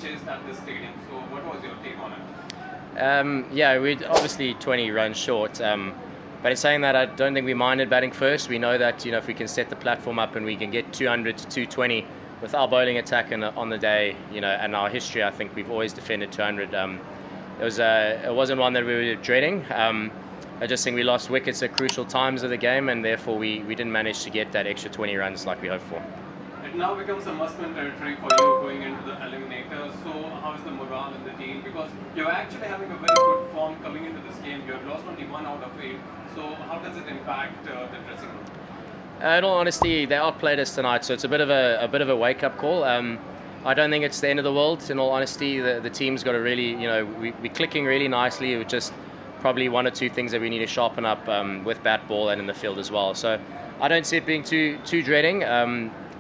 chased at this stadium. So what was your take on it? Yeah, we're obviously 20 runs short. But in saying that, I don't think we minded batting first. We know that if we can set the platform up and we can get 200 to 220 with our bowling attack on the day, and our history, I think we've always defended 200. It wasn't one that we were dreading. I just think we lost wickets at crucial times of the game, and therefore we didn't manage to get that extra 20 runs like we hoped for. It now becomes a must-win territory for you going into the eliminator. So how is the morale in the team? Because you're actually having a very good form coming into this game. You have lost only 1 out of 8. So how does it impact the dressing room? In all honesty, they outplayed us tonight, so it's a bit of a wake-up call. I don't think it's the end of the world. In all honesty, the team's got a really, we're clicking really nicely. With just probably 1 or 2 things that we need to sharpen up with bat, ball, and in the field as well. So I don't see it being too dreading.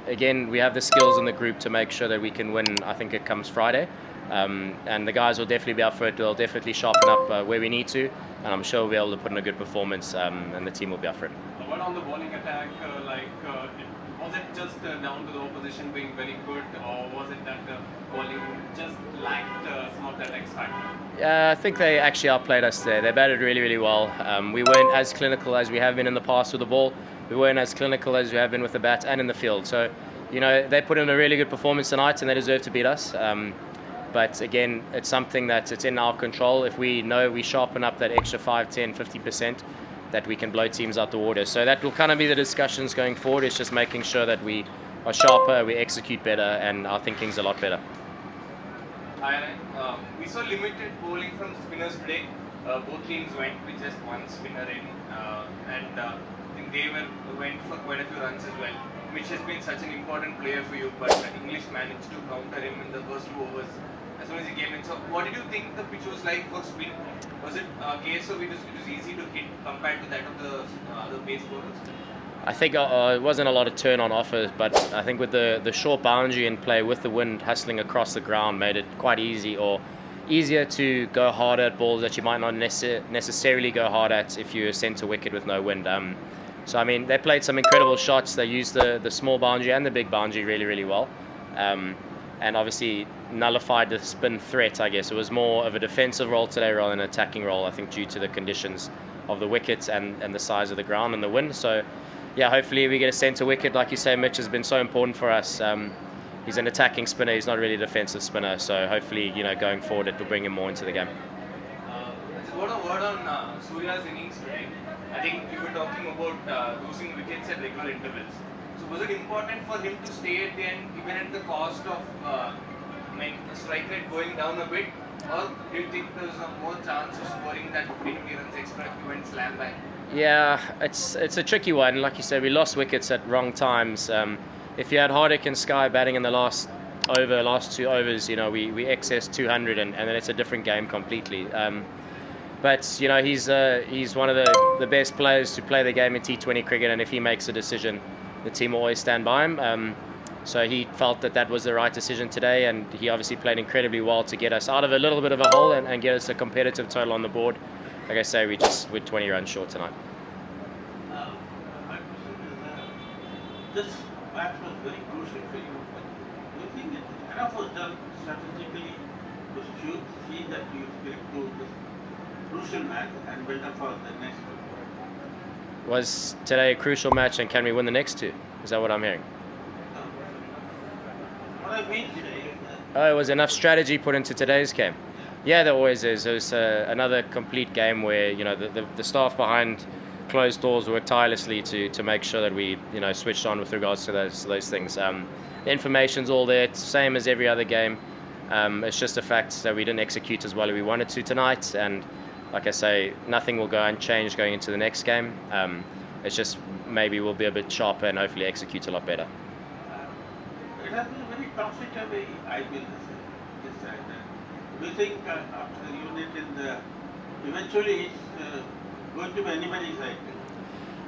Again, we have the skills in the group to make sure that we can win. I think it comes Friday, and the guys will definitely be up for it. They'll definitely sharpen up where we need to, and I'm sure we'll be able to put in a good performance, and the team will be up for it. What on the bowling attack, was it just down to the opposition being very good, or was it that the bowling just lacked some of that X factor? I think they actually outplayed us there. They batted really, really well. We weren't as clinical as we have been in the past with the ball. We weren't as clinical as we have been with the bat and in the field. So, they put in a really good performance tonight, and they deserve to beat us. But again, it's something that it's in our control. If we know we sharpen up that extra 5, 10, 50%, that we can blow teams out the water. So that will kind of be the discussions going forward. It's just making sure that we are sharper, we execute better, and our thinking's a lot better. We saw limited bowling from spinners today. Both teams went with just 1 spinner in, and I think they went for quite a few runs as well. Mitch has been such an important player for you, but English managed to counter him in the first 2 overs as soon as he came in. So what did you think the pitch was like for spin? Was it a case of it was easy to hit compared to that of the other pace bowlers? I think it wasn't a lot of turn on offer, but I think with the short boundary in play with the wind hustling across the ground made it quite easier to go hard at balls that you might not necessarily go hard at if you're centre wicket with no wind. So I mean, they played some incredible shots. They used the small boundary and the big boundary really, really well, and obviously nullified the spin threat. I guess it was more of a defensive role today rather than an attacking role. I think due to the conditions of the wickets and the size of the ground and the wind. So yeah, hopefully we get a centre wicket. Like you say, Mitch has been so important for us. He's an attacking spinner. He's not really a defensive spinner. So hopefully, going forward, it will bring him more into the game. What a word on Surya's innings today. I think you were talking about losing wickets at regular intervals. So was it important for him to stay at the end, even at the cost of the strike rate going down a bit? Or do you think there's a more chance of scoring that 20 runs extra if you went slam bang? Yeah, it's a tricky one. Like you said, we lost wickets at wrong times. If you had Hardik and Sky batting in the last 2 overs, we excessed 200, and then it's a different game completely. But he's one of the best players to play the game in T20 cricket, and if he makes a decision, the team will always stand by him. So he felt that was the right decision today, and he obviously played incredibly well to get us out of a little bit of a hole and get us a competitive total on the board. Like I say, we're 20 runs short tonight. My question is, this match was very crucial for you. But do you think that enough was done strategically to see that you get to this crucial match and build up for the next one? Was today a crucial match, and can we win the next 2? Is that what I'm hearing? What I mean today is Oh, it was enough strategy put into today's game. Yeah, there always is. It was another complete game where the staff behind closed doors worked tirelessly to make sure that we switched on with regards to those things. The information's all there, it's same as every other game. It's just a fact that we didn't execute as well as we wanted to tonight, and like I say, nothing will go unchanged going into the next game. It's just maybe we'll be a bit sharper and hopefully execute a lot better. it has been a very toxic away, I will this side. Do you think after the unit eventually it's going to be anybody's side?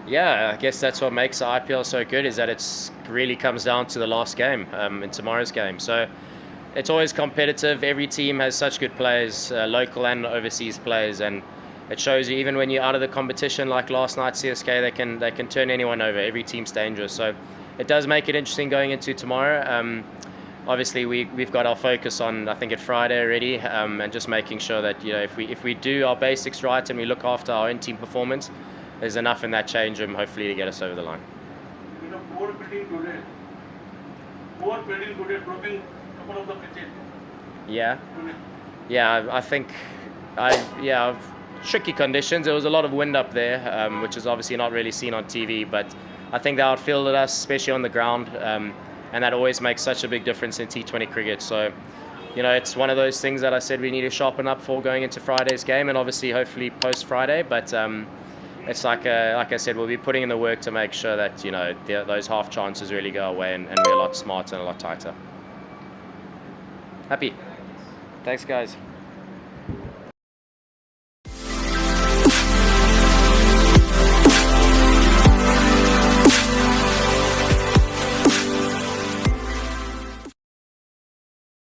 Yeah, I guess that's what makes the IPL so good, is that it's really comes down to the last game, in tomorrow's game. So it's always competitive. Every team has such good players, local and overseas players, and it shows you even when you're out of the competition, like last night CSK, they can turn anyone over. Every team's dangerous. So it does make it interesting going into tomorrow. obviously we've got our focus on, I think, at Friday already, and just making sure that, you know, if we do our basics right and we look after our own team performance, there's enough in that change room hopefully to get us over the line. You know, poor fielding today, dropping couple of the pitches. Yeah. Today. Yeah, I think, tricky conditions. There was a lot of wind up there, which is obviously not really seen on TV, but I think they outfielded us, especially on the ground, and that always makes such a big difference in T20 cricket. So, you know, it's one of those things that I said we need to sharpen up for going into Friday's game, and obviously hopefully post-Friday, but it's like I said, we'll be putting in the work to make sure that, you know, those half chances really go away and we're a lot smarter and a lot tighter. Happy. Thanks, guys.